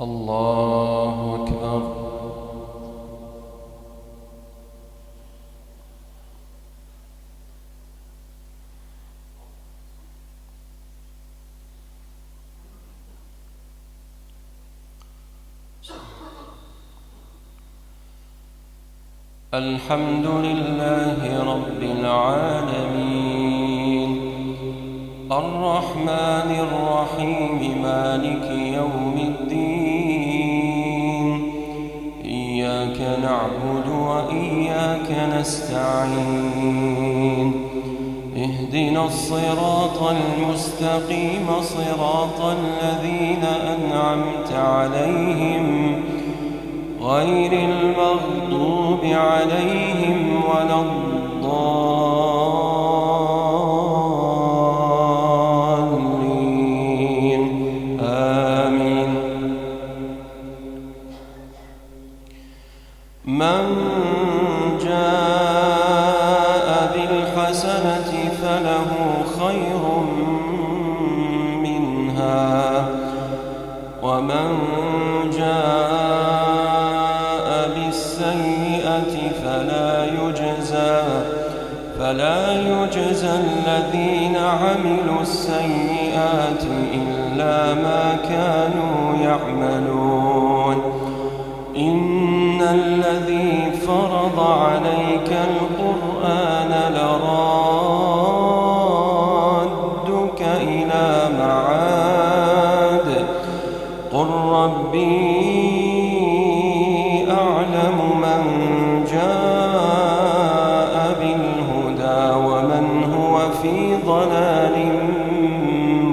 الله أكبر. الحمد لله رب العالمين الرحمن الرحيم مالك يوم الدين إياك نعبد وإياك نستعين اهدنا الصراط المستقيم صراط الذين أنعمت عليهم غير المغضوب عليهم ولا الضالين آمين. من جاء بالحسنة فله خير منها ومن جاء بالسيئة فلا يجزى الذين عملوا السيئات إلا ما كانوا يعملون. إن الذي فرض عليك القرآن لرادك إلى معاد قل ربي أعلم من جاء بالهدى ومن هو في ضلال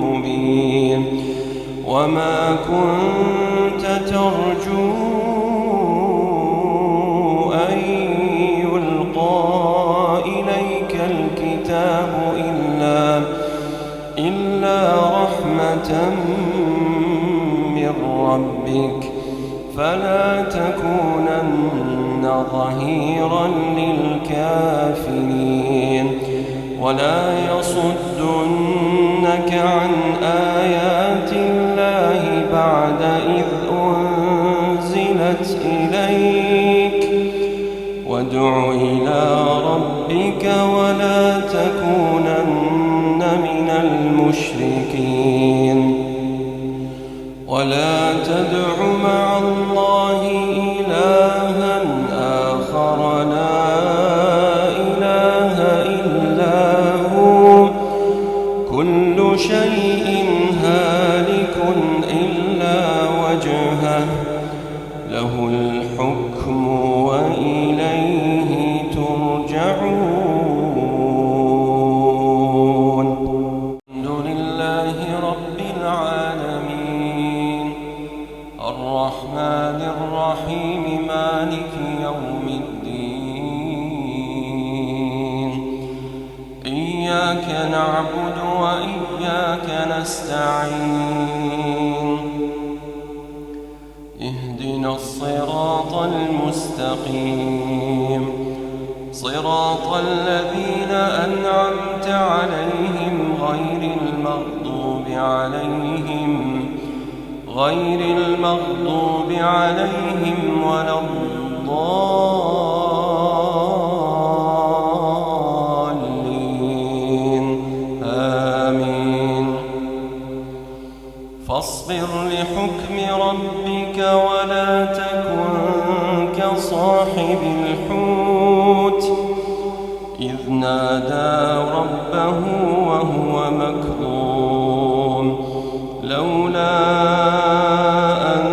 مبين. وما كنت ترجو أن يلقى إليك الكتاب إلا رحمة من ربك فلا تكونن ظهيرا للكافرين. ولا يصدنك عن آيات الله بعد إذ أنزلت إليك وادع إلى ربك ولا تكونن من المشركين. ولا تدع مع الله إلها آخر لا إله إلا هو كل شيء هالك إلا وجهه له الحكم وإليه ترجعون. الحمد لله رب العالمين الرحمن الرحيم مالك يوم الدين إياك نعبد وإياك نستعين اهدنا الصراط المستقيم صراط الذين أنعمت عليهم غير المغضوب عليهم ولا الضالين آمين. فاصبر لحكم ربك ولا تكن كصاحب الحوت إذ نادى ربه وهو مكظوم لولا أن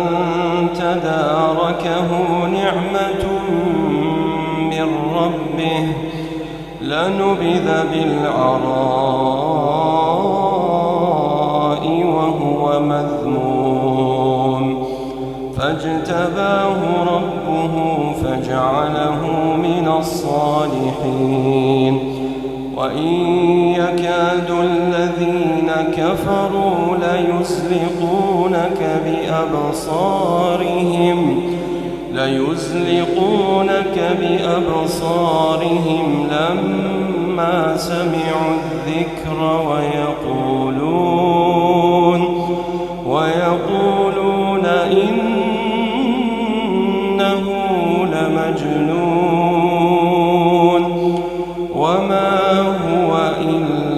تداركه نعمة من ربه لنبذ بالعراء وهو مذموم فاجتباه ربه فجعله من الصالحين. وإن يكاد الذين كفروا ليزلقونك بأبصارهم لما سمعوا الذكر ويقولون إنه لمجنون وما هو إلا